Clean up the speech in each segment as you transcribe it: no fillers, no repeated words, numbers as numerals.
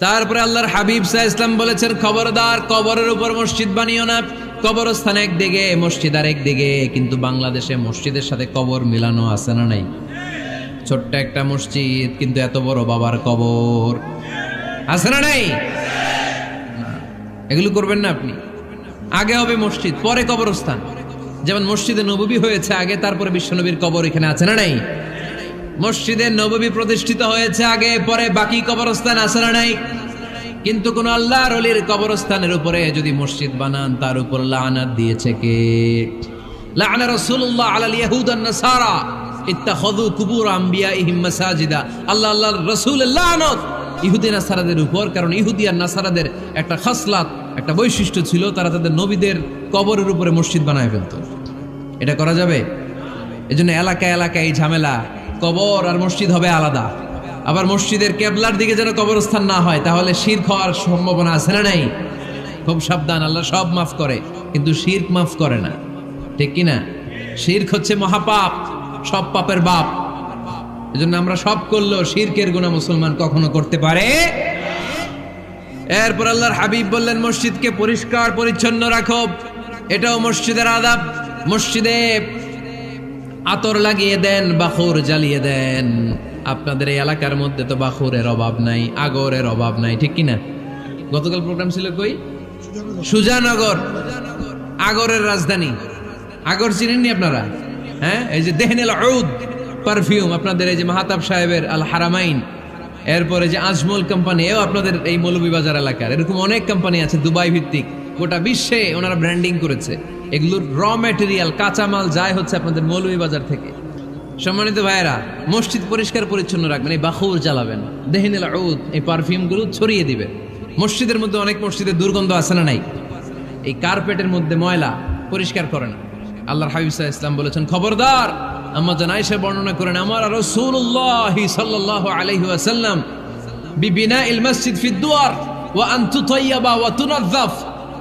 তারপরে আল্লাহর হাবিব সাল্লাল্লাহু আলাইহি ওয়াসাল্লাম বলেছেন, খবরদার কবরের উপর মসজিদ বানিও না। কবরস্থান একদিকে, মসজিদ আর একদিকে। কিন্তু বাংলাদেশে মসজিদের সাথে কবর মিলানো আছে না নাই? ছোট্ট একটা মসজিদ, কিন্তু এত বড় বাবার কবর আছে না নাই? এগুলো করবেন না আপনি। আগে হবে মসজিদ, পরে কবরস্থান। যেমন মসজিদে নববী হয়েছে আগে, তারপরে বিশ্বনবীর কবর এখানে আছে না নাই? মসজিদে নববী প্রতিষ্ঠিত হয়েছে আগে, পরে বাকি কবরস্থান আছে না নাই? কিন্তু কোন আল্লাহর ওলির কবরস্থানের উপরে যদি মসজিদ বানান, তার উপর লানাত দিয়েছে কে? লাআনা রাসূলুল্লাহ আলাল ইয়াহুদ ওয়ান নাসারা ইত্তাখাযু কুবুর আমবিয়াইহিম মাসাজিদা। আল্লাহর রাসূলের লানত ইহুদি নাসারাদের উপর, কারণ ইহুদি আর নাসারাদের একটা খাসলাত, একটা বৈশিষ্ট্য ছিল, তারা তাদের নবীদের কবরের উপরে মসজিদ বানায় ফেলতো। এটা করা যাবে? এজন্য এলাকায় এলাকায় এই ঝামেলা, কবর আর মসজিদ হবে আলাদা। আবার মসজিদের কেবলার দিকে যেন কবরস্থান না হয়, তাহলে শিরক হওয়ার সম্ভাবনা আছে না নাই? খুব সাবধান, আল্লাহ সব মাফ করে কিন্তু শিরক মাফ করে না, ঠিক কি না? শিরক হচ্ছে মহাপাপ, সব পাপের বাপ। এজন্য আমরা সব করলেও শিরকের গুনাহ মুসলমান কখনো করতে পারে। এরপর আল্লাহর হাবিব বললেন, মসজিদকে পরিষ্কার পরিচ্ছন্ন রাখো, এটাও মসজিদের আদাব। মসজিদে আতর লাগিয়ে দেন, বাখুর জ্বালিয়ে দেন। আপনাদের এই এলাকার মধ্যে তো বাখুরের অভাব নাই, আগরের অভাব নাই, ঠিক কিনা? গতকাল প্রোগ্রাম ছিল কই? সুজানগর, আগরের রাজধানী। আগর চিনেননি আপনারা? হ্যাঁ, এই যে দেহনেল উদ পারফিউম, আপনাদের এই যে মাহতাব সাহেবের আল হারামাইন, এরপরে যে আজমল কোম্পানি, এও আপনাদের এই মৌলভীবাজার এলাকার। এরকম অনেক কোম্পানি আছে দুবাই ভিত্তিক, গোটা বিশ্বে ওনারা ব্র্যান্ডিং করেছে। এগুলোর র ম্যাটেরিয়াল, কাঁচামাল যায় হচ্ছে আপনাদের মৌলভীবাজার থেকে। সম্মানিত ভাইয়েরা, মসজিদ পরিষ্কার পরিচ্ছন্ন রাখবেন, এই বাখুর জ্বালাবেন, দেহিনেল উদ, এই পারফিউমগুলো ছড়িয়ে দিবেন। মসজিদের মধ্যে অনেক মসজিদের দুর্গন্ধ আছে না নাই? এই কার্পেটের মধ্যে ময়লা, পরিষ্কার করে না। আল্লাহর হাবিব সাল্লাল্লাহু আলাইহি ওয়াসাল্লাম বলেছেন, খবরদার। আম্মা জান আয়েশা বর্ণনা করেন, আমার রাসূলুল্লাহ সাল্লাল্লাহু আলাইহি ওয়াসাল্লাম বিবিনাইল মসজিদ ফি দুয়ার ওয়া আন তুতাইয়াবা ওয়া তুনাযাফ।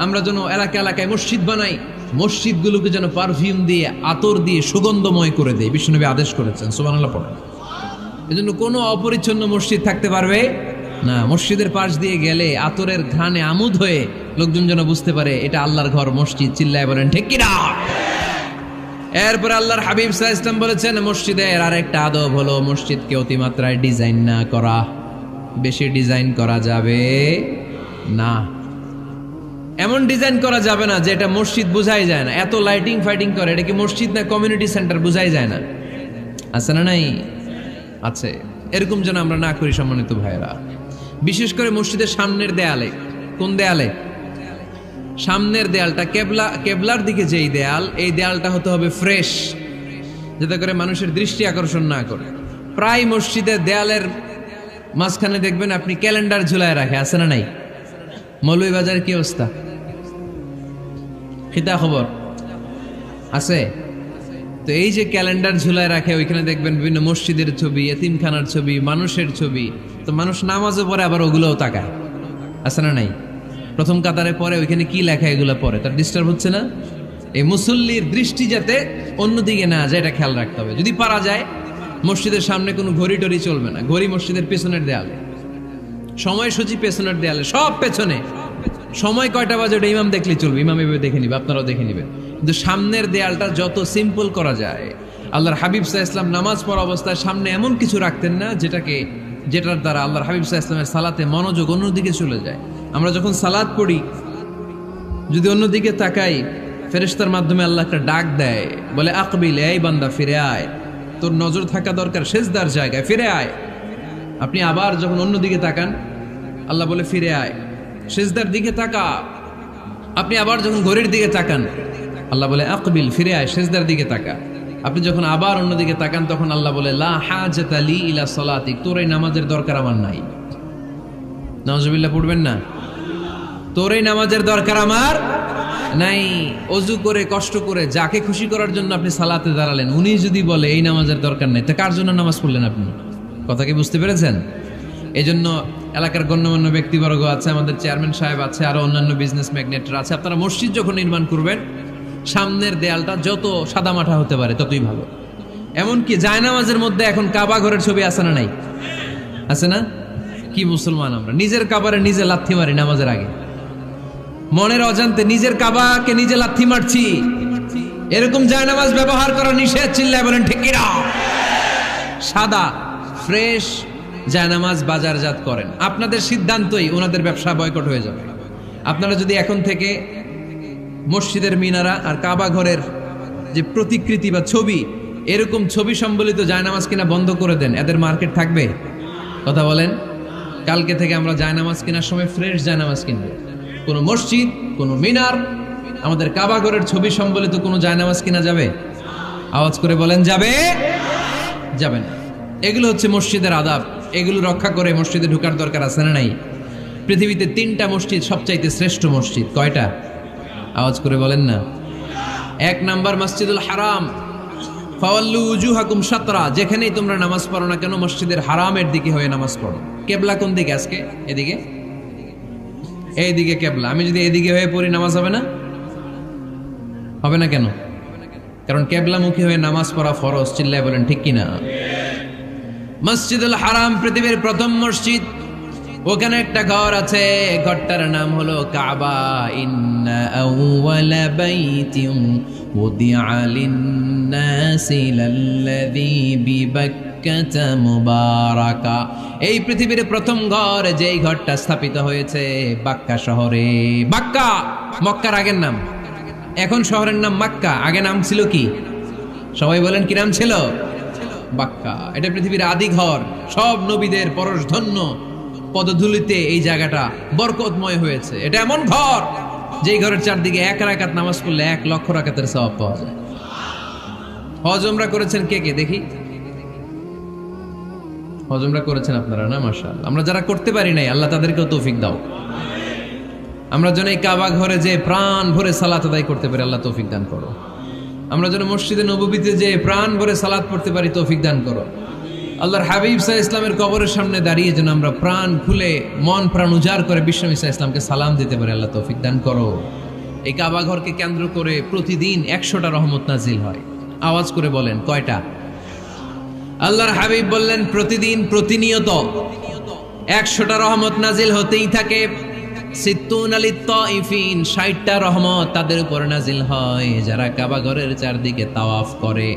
আমরা যেন এলাকা এলাকায় মসজিদ বানাই, মসজিদগুলোকে যেন পারফিউম দিয়ে, আতর দিয়ে সুগন্ধময় করে দেয়। বিশ্বনবী আদেশ করেছেন, সুবহানাল্লাহ পড়েন। এজন্য কোনো অপরিচ্ছন্ন মসজিদ থাকতে পারবে না। মসজিদের পাশ দিয়ে গেলে আতরের ঘ্রাণে আমোদ হয়ে লোকজন যেন বুঝতে পারে এটা আল্লাহর ঘর, মসজিদ। চিল্লায় বলেন ঠিক কিনা? এরপরে আল্লাহর হাবিব সাল্লাল্লাহু আলাইহি ওয়াসাল্লাম বলেছেন, মসজিদের আরেকটা আদব হলো মসজিদকে অতিমাত্রায় ডিজাইন না করা। বেশি ডিজাইন করা যাবে না। এমন ডিজাইন করা যাবে না যে এটা মসজিদ বোঝাই যায় না। এত লাইটিং ফাইটিং করে, এটা কি মসজিদ না কমিউনিটি সেন্টার বোঝাই যায় না? আছে না নাই? আছে। এরকম যেন আমরা না করি সম্মানিত ভাইয়েরা। বিশেষ করে মসজিদের সামনের দেয়ালে। কোন দেয়ালে? সামনের দেয়ালটা, কেবলার দিকে যেই দেয়াল, এই দেয়ালটা হতে হবে ফ্রেশ, যাতে করে মানুষের দৃষ্টি আকর্ষণ না করে। প্রায় মসজিদের দেয়ালের মাঝখানে দেখবেন আপনি ক্যালেন্ডার ঝুলায় রাখে, আছে না নাই? মৌলভীবাজার কি অবস্থা? খিতা খবর আছে তো? এই যে ক্যালেন্ডার ঝুলায় রাখে, ওইখানে দেখবেন বিভিন্ন মসজিদের ছবি, এতিমখানার ছবি, মানুষের ছবি। তো মানুষ নামাজে পড়ে, আবার ওগুলোও তাকায়, আছে না নাই? প্রথম কাতারে পরে ওইখানে কি লেখা, এগুলো পরে তার ডিস্টার্ব হচ্ছে না? এই মুসল্লির দৃষ্টি যাতে অন্যদিকে না যায়, এটা খেয়াল রাখতে হবে। যদি পারা যায়, মসজিদের সামনে কোনো ঘড়ি টড়ি চলবে না। ঘড়ি মসজিদের পেছনের দেয়ালে, সময়সূচি পেছনের দেয়ালে, সব পেছনে। সময় কয়টা বাজে ওটা ইমাম দেখলে চলবে, ইমাম এভাবে দেখে নিবে, আপনারাও দেখে নিবেন। কিন্তু সামনের দেয়ালটা যত সিম্পল করা যায়। আল্লাহর হাবিব সাল্লাল্লাহু আলাইহি ওয়াসাল্লাম নামাজ পড়া অবস্থায় সামনে এমন কিছু রাখতেন না যেটার দ্বারা আল্লাহর হাবিব সাল্লাল্লাহু আলাইহি ওয়াসাল্লামের সালাতে মনোযোগ অন্যদিকে চলে যায়। আমরা যখন সালাত পড়ি, যদি অন্যদিকে তাকাই, ফেরেশতার মাধ্যমে আল্লাহ একটা ডাক দেয়, বলে আকবিল, এই বান্দা ফিরে আয়, তোর নজর থাকা দরকার সিজদার জায়গায়, ফিরে আয়। আপনি আবার যখন অন্যদিকে তাকান, আল্লাহ বলে ফিরে আয়, সিজদার দিকে তাকা। আপনি আবার যখন ঘড়ির দিকে তাকান, আল্লাহ বলে আকবিল, ফিরে আয়, সিজদার দিকে তাকা। আপনি যখন আবার অন্যদিকে তাকান, তখন আল্লাহ বলে লা হাজাতা লি ইলা সালাতিক, তোর এই নামাজের দরকার আমার নাই। নাউজুবিল্লাহ পড়বেন না? তোর এই নামাজের দরকার আমার নাই। অজু করে কষ্ট করে যাকে খুশি করার জন্য আপনি সালাতে দাঁড়ালেন, উনি যদি বলে এই নামাজের দরকার নেই, তা কার জন্য নামাজ পড়লেন আপনি? কথা কি বুঝতে পেরেছেন? এই জন্য এলাকার গণ্যমান্য ব্যক্তিবর্গ আছে, আমাদের চেয়ারম্যান সাহেব আছে, আরো অন্যান্য বিজনেস ম্যাগনেটরা আছে। আপনারা মসজিদ যখন নির্মাণ করবেন, সামনের দেয়ালটা যত সাদামাটা হতে পারে ততই ভালো। এমনকি জায়নামাজের মধ্যে এখন কাবা ঘরের ছবি আছে না নাই? আছে না? কি মুসলমান আমরা, নিজের কাবারে নিজে লাথি মারি নামাজের আগে, মনের অজান্তে নিজের কাবাকে নিজে লাথি মারছি। এরকম জায়নামাজ ব্যবহার করা নিষেধ, চিল্লায় বলেন ঠিক কিনা? সাদা ফ্রেশ জায়নামাজ বাজারজাত করেন, আপনাদের সিদ্ধান্তই ওনাদের ব্যবসা বয়কট হয়ে যাবে। আপনারা যদি এখন থেকে মসজিদের মিনারা আর কাবা ঘরের যে প্রতিকৃতি বা ছবি, এরকম ছবি সম্বলিত জায়নামাজ কিনা বন্ধ করে দেন, এদের মার্কেট থাকবে? কথা বলেন। কালকে থেকে আমরা জায়নামাজ কেনার সময় ফ্রেশ জায়নামাজ কিনবো। কোনো মসজিদ, কোনো মিনার, আমাদের কাবা ঘরের ছবি সম্বলিত কোনো জায়নামাজ কিনা যাবে? আওয়াজ করে বলেন, যাবে? যাবে না। এগুলো হচ্ছে মসজিদের আদাব, এগুলো রক্ষা করে মসজিদে ঢোকার দরকার আছে না নাই? পৃথিবীতে 3টা মসজিদ সবচাইতে শ্রেষ্ঠ মসজিদ, কয়টা? আওয়াজ করে বলেন না। 1 নাম্বার মসজিদুল হারাম, ফাওয়াল্লু উজুহাকুম শাতরা, যেখানেই তোমরা নামাজ পড়ো না কেন মসজিদের হারামের দিকে হয়ে নামাজ পড়ো। কেবলা কোন দিকে আজকে? এদিকে, এইদিকে কেবলা। আমি যদি এদিকে হয়ে পড়ি নামাজ হবে না? হবে না কেন? কারণ কেবলামুখী হয়ে নামাজ পড়া ফরজ, চিল্লায় বলেন ঠিক কিনা? মসজিদুল হারাম পৃথিবীর প্রথম মসজিদ, ওখানে একটা ঘর আছে, ঘরটার নাম হলো কাবা। ইন্না আউওয়ালা বাইতিন উদিআ লিন-নাসি লাল্লাযী বিবাক্কাতা মুবারাকা। এই পৃথিবীর প্রথম ঘর, যেই ঘরটা স্থাপিত হয়েছে বাক্কা শহরে। বাক্কা মক্কার আগের নাম, এখন শহরের নাম মক্কা, আগে নাম ছিল কি? সবাই বলেন, কি নাম ছিল? বাক্কা। এটা পৃথিবীর আদি ঘর, সব নবীদের পরশধন্য পদধূলিতে এই জায়গাটা বরকতময় হয়েছে। এটা এমন ঘর যেই ঘরের চারদিকে 1 রাকাত নামাজ পড়লে 1 লক্ষ রাকাতের সওয়াব পাওয়া যায়। হজ উমরা করেছেন কে কে দেখি? হজ উমরা করেছেন আপনারা না? মাশাআল্লাহ। আমরা যারা করতে পারি নাই, আল্লাহ তাদেরকেও তৌফিক দাও। আমরা যেন এই কাবা ঘরে যে প্রাণ ভরে সালাত আদায় করতে পারি, আল্লাহ তৌফিক দান করো। আমরা যেন মসজিদে নববীতে যে প্রাণ ভরে সালাত পড়তে পারি, তৌফিক দান করো। আল্লাহর হাবিব সাল্লাল্লাহু আলাইহি ইসলামের কবরের সামনে দাঁড়িয়ে যেন আমরা প্রাণ খুলে মন প্রাণ উজাড় করে বিশ্বনবী সাল্লাল্লাহু আলাইহি ইসলামকে সালাম দিতে পারি, আল্লাহ তৌফিক দান করো। এই কাবা ঘরকে কেন্দ্র করে প্রতিদিন 100টা রহমত নাজিল হয়। আওয়াজ করে বলেন, কয়টা? আল্লাহর হাবিব বললেন, প্রতিদিন প্রতিনিয়ত 100টা রহমত নাজিল হতেই থাকে। 60টা রহমত তাদের উপর নাজিল হয় যারা কাবা ঘরের চারদিকে তাওয়াফ করে।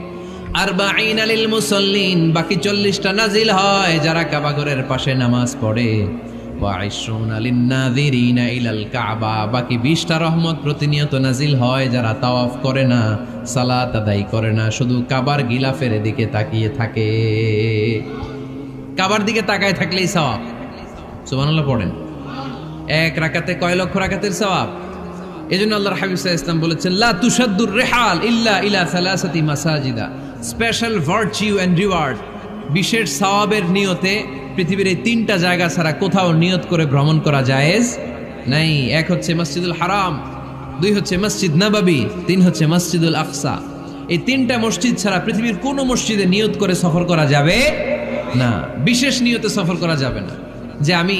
40 লিল মুসাল্লিন, বাকি 40টা নাজিল হয় যারা কাবা ঘরের পাশে নামাজ পড়ে। 20 লিন নাযিরিনা ইলাল কাবা, বাকি 20টা রহমত প্রতিনিয়ত নাজিল হয় যারা তাওয়াফ করে না, সালাত আদায় করে না, শুধু কাবার গিলাফের দিকে তাকিয়ে থাকে। কাবার দিকে তাকায় থাকলেই সওয়াব। সুবহানাল্লাহ পড়েন। 1 রাকাতে কয় লক্ষ রাকাতের সওয়াব? এজন্য আল্লাহর হাবিব সাল্লাল্লাহু আলাইহি ওয়াসাল্লাম বলেছেন, লা তুশাদ্দুর রিহাল ইল্লা ইলা সালাসাতি মাসাজিদা। স্পেশাল ভার্চু এন্ড রিওয়ার্ড, বিশেষ সওয়াবের নিয়তে পৃথিবীর এই 3টা জায়গা ছাড়া কোথাও নিয়ত করে ভ্রমণ করা জায়েজ নাই। 1 হচ্ছে মসজিদুল হারাম, 2 হচ্ছে মসজিদ নববী, 3 হচ্ছে মসজিদুল আকসা। এই 3টা মসজিদ ছাড়া পৃথিবীর কোনো মসজিদে নিয়ত করে সফর করা যাবে না। বিশেষ নিয়তে সফর করা যাবে না, যে আমি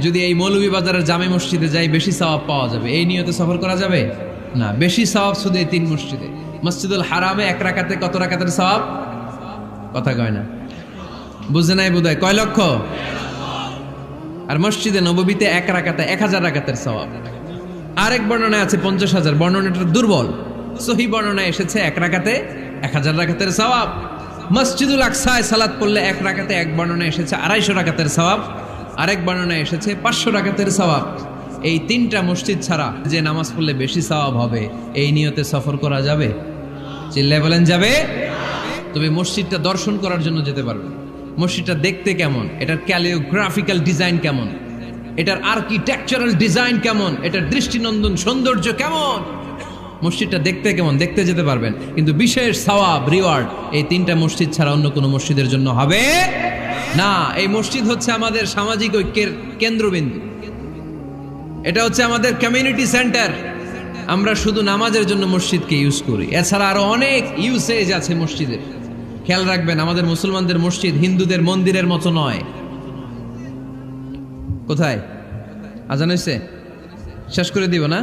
যদি এই মৌলভীবাজারের জামে মসজিদে যাই বেশি সওয়াব পাওয়া যাবে, এই নিয়তে সফর করা যাবে না। বেশি সওয়াব শুধু এই 3 মসজিদে। মসজিদুল হারামে 1 রাকাতে কত রাকাতের সওয়াব? কথা কয় না, বুঝে নাই বোধহয়। কয় লক্ষ? আর মসজিদে নববীতে 1 রাকাতে 1000 রাকাতের সওয়াব। আরেক বর্ণনায় আছে 50,000, বর্ণনাটা দুর্বল। সহিহ বর্ণনায় এসেছে 1 রাকাতে 1000 রাকাতের সওয়াব। মসজিদুল আকসায় সালাত পড়লে 1 রাকাতে, এক বর্ণনায় এসেছে 250 রাকাতের সওয়াব, আরেক বর্ণনায় এসেছে 500 রাকাতের সওয়াব। এই 3টা মসজিদ ছাড়া যে নামাজ পড়লে বেশি সওয়াব হবে, এই নিয়তে সফর করা যাবে? চিল্লায় বলেন, যাবে। তবে মসজিদটা দর্শন করার জন্য যেতে পারবে। মসজিদটা দেখতে কেমন, এটার ক্যালিওগ্রাফিক্যাল ডিজাইন কেমন, এটার আর্কিটেকচারাল ডিজাইন কেমন, এটার দৃষ্টিনন্দন সৌন্দর্য কেমন, মসজিদটা দেখতে কেমন, দেখতে যেতে পারবেন। কিন্তু বিশেষ সওয়াব রিওয়ার্ড এই 3টা মসজিদ ছাড়া অন্য কোনো মসজিদের জন্য হবে না। এই মসজিদ হচ্ছে আমাদের সামাজিক ঐক্যের কেন্দ্রবিন্দু, এটা হচ্ছে আমাদের কমিউনিটি সেন্টার। আমরা শুধু নামাজের জন্য মসজিদকে ইউজ করি, এছাড়া আরো অনেক ইউসেজ আছে মসজিদের। খেয়াল রাখবেন, আমাদের মুসলমানদের মসজিদ হিন্দুদের মন্দিরের মতো নয়। কোথায়? আজান হয়েছে? শেষ করে দিব না?